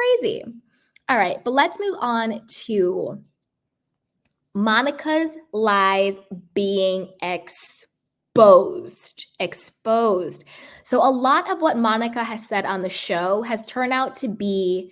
crazy. All right, but let's move on to Monica's lies being exposed. So a lot of what Monica has said on the show has turned out to be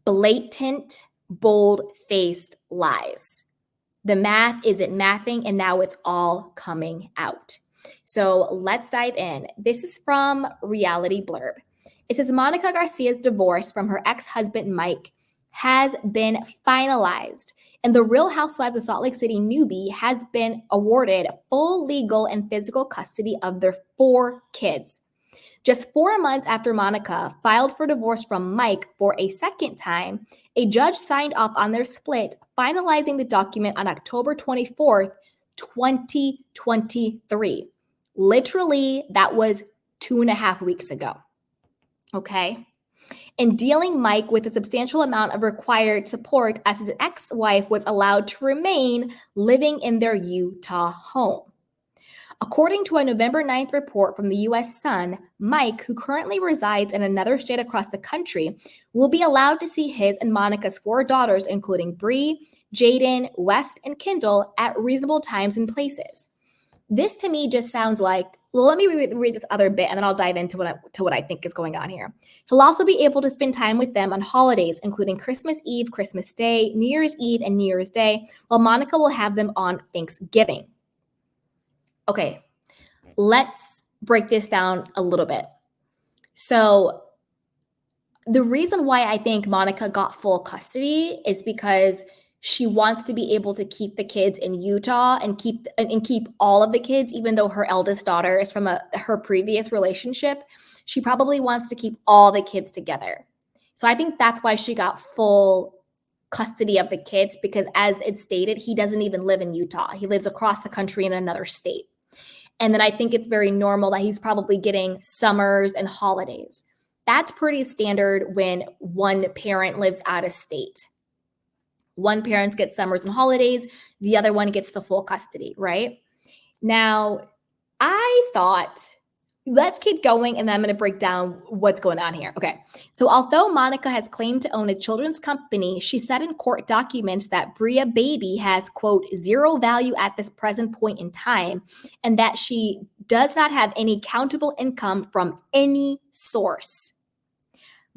blatant, bold-faced lies. The math isn't mathing, and now it's all coming out. So let's dive in. This is from Reality Blurb. It says Monica Garcia's divorce from her ex-husband Mike has been finalized, and the Real Housewives of Salt Lake City newbie has been awarded full legal and physical custody of their 4 kids. Just 4 months after Monica filed for divorce from Mike for a second time, a judge signed off on their split, finalizing the document on October 24th, 2023. Literally, that was 2.5 weeks ago. Okay? And dealing Mike with a substantial amount of required support as his ex-wife was allowed to remain living in their Utah home. According to a November 9th report from the U.S. Sun, Mike, who currently resides in another state across the country, will be allowed to see his and Monica's 4 daughters, including Bree, Jaden, West, and Kendall, at reasonable times and places. This to me just sounds like, well, let me read this other bit and then I'll dive into what I think is going on here. He'll also be able to spend time with them on holidays, including Christmas Eve, Christmas Day, New Year's Eve, and New Year's Day, while Monica will have them on Thanksgiving. Okay, let's break this down a little bit. So the reason why I think Monica got full custody is because she wants to be able to keep the kids in Utah and keep all of the kids, even though her eldest daughter is from her previous relationship. She probably wants to keep all the kids together. So I think that's why she got full custody of the kids, because as it's stated, he doesn't even live in Utah. He lives across the country in another state. And then I think it's very normal that he's probably getting summers and holidays. That's pretty standard when one parent lives out of state. One parent gets summers and holidays, the other one gets the full custody, right? Now, I thought, let's keep going, and then I'm going to break down what's going on here. Okay, so although Monica has claimed to own a children's company, she said in court documents that Bria Baby has, quote, zero value at this present point in time, and that she does not have any countable income from any source.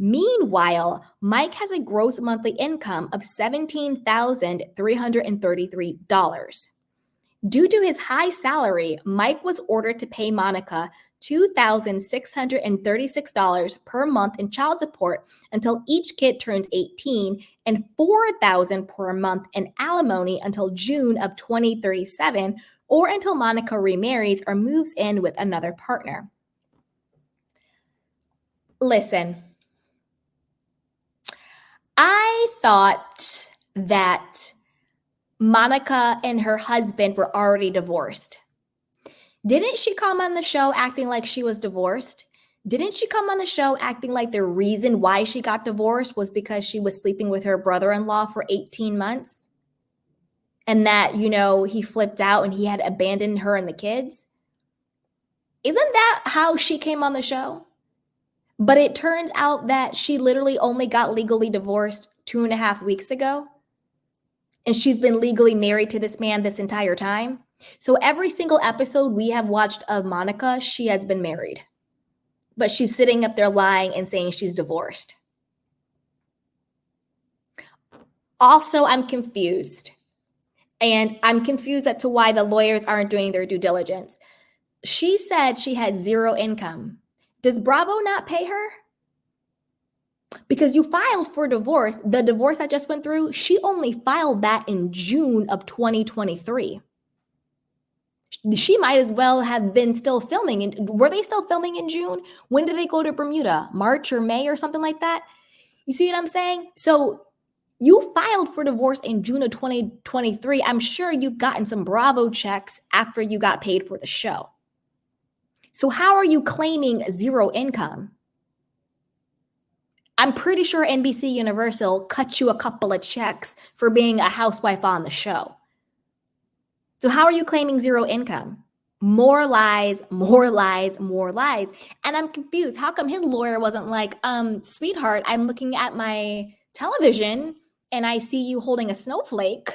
Meanwhile, Mike has a gross monthly income of $17,333. Due to his high salary, Mike was ordered to pay Monica $2,636 per month in child support until each kid turns 18 and $4,000 per month in alimony until June of 2037, or until Monica remarries or moves in with another partner. Listen, I thought that Monica and her husband were already divorced. Didn't she come on the show acting like she was divorced? Didn't she come on the show acting like the reason why she got divorced was because she was sleeping with her brother-in-law for 18 months? And that, he flipped out and he had abandoned her and the kids? Isn't that how she came on the show? But it turns out that she literally only got legally divorced 2.5 weeks ago. And she's been legally married to this man this entire time. So every single episode we have watched of Monica, she has been married. But she's sitting up there lying and saying she's divorced. Also, I'm confused. And I'm confused as to why the lawyers aren't doing their due diligence. She said she had zero income. Does Bravo not pay her? Because you filed for divorce. The divorce I just went through, she only filed that in June of 2023. She might as well have been still filming. Were they still filming in June? When did they go to Bermuda? March or May or something like that? You see what I'm saying? So you filed for divorce in June of 2023. I'm sure you've gotten some Bravo checks after you got paid for the show. So how are you claiming zero income? I'm pretty sure NBC Universal cut you a couple of checks for being a housewife on the show. So how are you claiming zero income? More lies, more lies, more lies. And I'm confused. How come his lawyer wasn't like, sweetheart, I'm looking at my television and I see you holding a snowflake.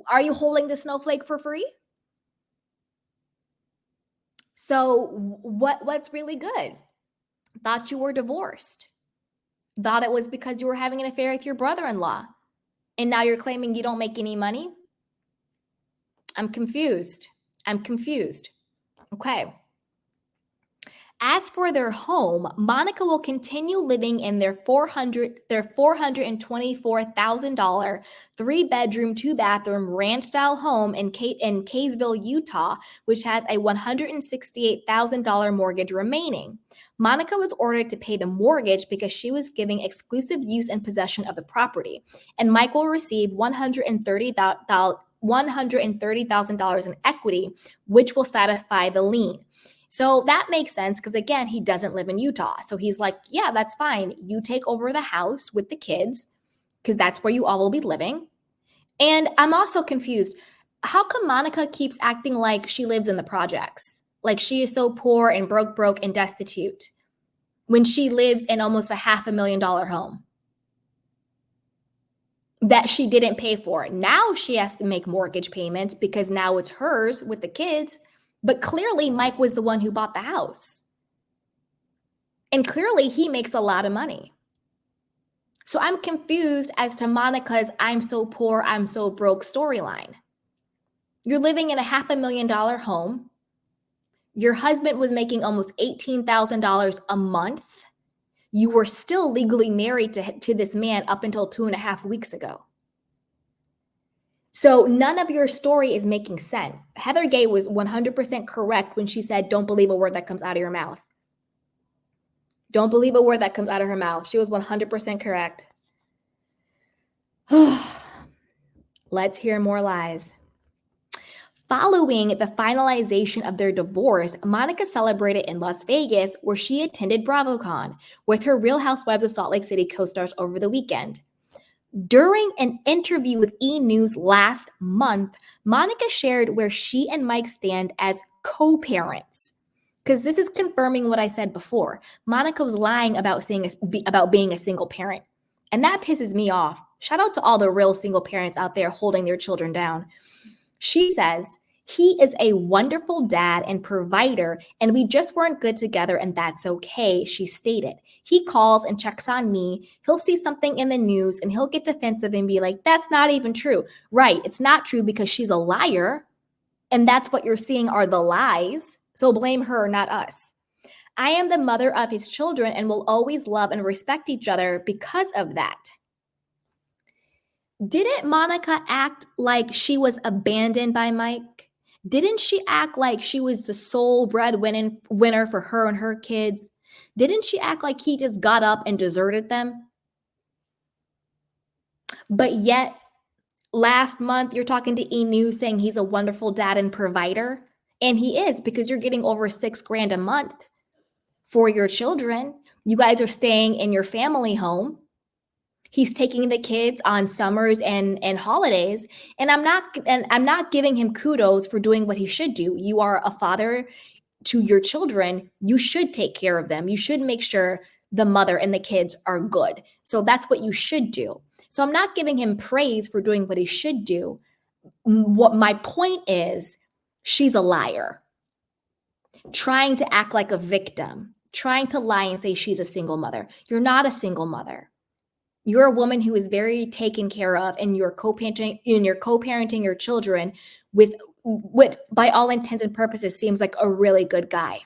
Are you holding the snowflake for free? So what's really good? Thought you were divorced. Thought it was because you were having an affair with your brother-in-law. And now you're claiming you don't make any money? I'm confused. I'm confused. Okay. As for their home, Monica will continue living in their $424,000 three-bedroom, two-bathroom ranch-style home in Kaysville, Utah, which has a $168,000 mortgage remaining. Monica was ordered to pay the mortgage because she was giving exclusive use and possession of the property, and Mike will receive $130,000 in equity, which will satisfy the lien. So that makes sense because, again, he doesn't live in Utah. So he's like, yeah, that's fine. You take over the house with the kids because that's where you all will be living. And I'm also confused. How come Monica keeps acting like she lives in the projects? Like she is so poor and broke and destitute when she lives in almost a $500,000 home that she didn't pay for. Now she has to make mortgage payments because now it's hers with the kids. But clearly, Mike was the one who bought the house. And clearly, he makes a lot of money. So I'm confused as to Monica's I'm so poor, I'm so broke storyline. You're living in a $500,000 home. Your husband was making almost $18,000 a month. You were still legally married to this man up until 2.5 weeks ago. So none of your story is making sense. Heather Gay was 100% correct when she said, don't believe a word that comes out of your mouth. Don't believe a word that comes out of her mouth. She was 100% correct. Let's hear more lies. Following the finalization of their divorce, Monica celebrated in Las Vegas, where she attended BravoCon with her Real Housewives of Salt Lake City co-stars over the weekend. During an interview with E! News last month, Monica shared where she and Mike stand as co-parents. Because this is confirming what I said before. Monica was lying about being a single parent. And that pisses me off. Shout out to all the real single parents out there holding their children down. She says, he is a wonderful dad and provider, and we just weren't good together, and that's okay, she stated. He calls and checks on me. He'll see something in the news, and he'll get defensive and be like, that's not even true. Right, it's not true because she's a liar, and that's what you're seeing are the lies. So blame her, not us. I am the mother of his children and will always love and respect each other because of that. Didn't Monica act like she was abandoned by Mike? Didn't she act like she was the sole breadwinner for her and her kids? Didn't she act like he just got up and deserted them? But yet, last month, you're talking to E! News saying he's a wonderful dad and provider. And he is, because you're getting over $6,000 a month for your children. You guys are staying in your family home. He's taking the kids on summers and holidays. And I'm not giving him kudos for doing what he should do. You are a father to your children. You should take care of them. You should make sure the mother and the kids are good. So that's what you should do. So I'm not giving him praise for doing what he should do. What my point is, she's a liar. Trying to act like a victim, trying to lie and say she's a single mother. You're not a single mother. You're a woman who is very taken care of, and you're co-parenting your children with what, by all intents and purposes, seems like a really good guy.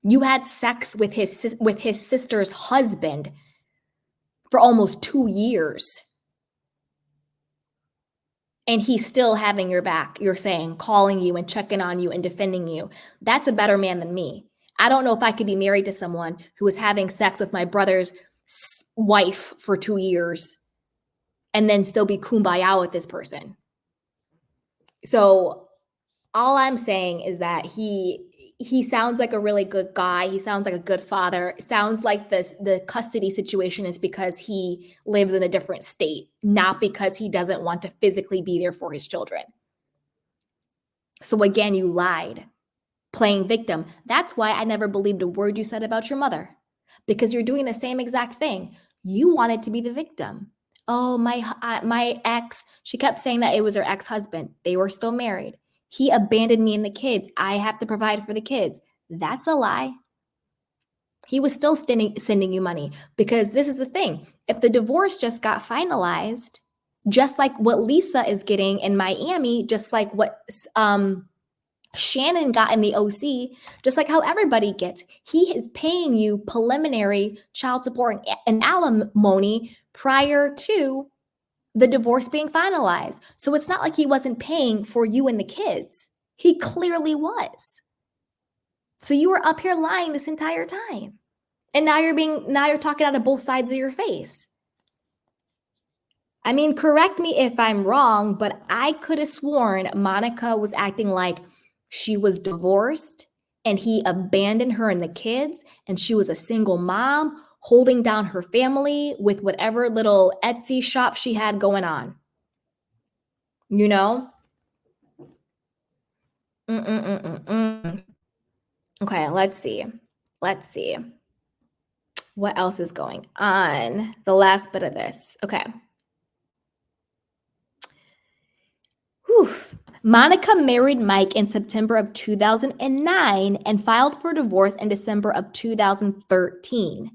You had sex with his sister's husband for almost 2 years. And he's still having your back, you're saying, calling you and checking on you and defending you. That's a better man than me. I don't know if I could be married to someone who was having sex with my brother's wife for 2 years and then still be kumbaya with this person. So all I'm saying is that he sounds like a really good guy. He sounds like a good father. It sounds like the custody situation is because he lives in a different state, not because he doesn't want to physically be there for his children. So again, you lied, playing victim. That's why I never believed a word you said about your mother, because you're doing the same exact thing. You wanted to be the victim. Oh, my ex, she kept saying that it was her ex-husband. They were still married. He abandoned me and the kids. I have to provide for the kids. That's a lie. He was still sending you money, because this is the thing. If the divorce just got finalized, just like what Lisa is getting in Miami, just like what Shannon got in the OC, just like how everybody gets, he is paying you preliminary child support and alimony prior to the divorce being finalized. So it's not like he wasn't paying for you and the kids. He clearly was. So you were up here lying this entire time. And now you're talking out of both sides of your face. I mean, correct me if I'm wrong, but I could have sworn Monica was acting like she was divorced and he abandoned her and the kids, and she was a single mom holding down her family with whatever little Etsy shop she had going on. You know? Okay, let's see. What else is going on? The last bit of this. Okay. Whew. Monica married Mike in September of 2009 and filed for divorce in December of 2013.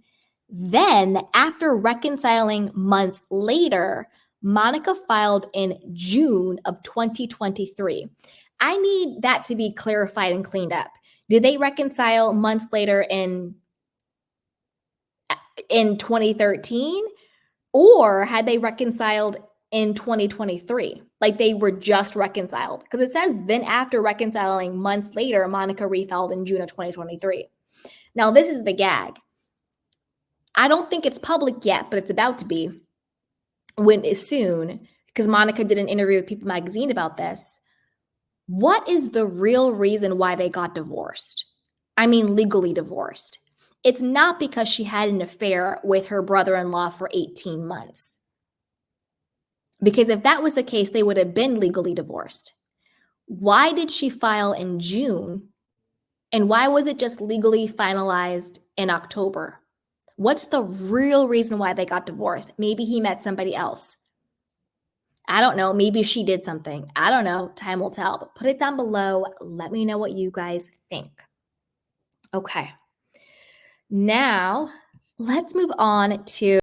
Then, after reconciling months later, Monica filed in June of 2023. I need that to be clarified and cleaned up. Did they reconcile months later in 2013? Or had they reconciled in 2023? Like they were just reconciled? Because it says then after reconciling months later, Monica refiled in June of 2023. Now, this is the gag. I don't think it's public yet, but it's about to be soon, because Monica did an interview with People Magazine about this. What is the real reason why they got divorced? I mean, legally divorced. It's not because she had an affair with her brother-in-law for 18 months. Because if that was the case, they would have been legally divorced. Why did she file in June? And why was it just legally finalized in October? What's the real reason why they got divorced? Maybe he met somebody else. I don't know. Maybe she did something. I don't know. Time will tell. But put it down below. Let me know what you guys think. Okay. Now, let's move on to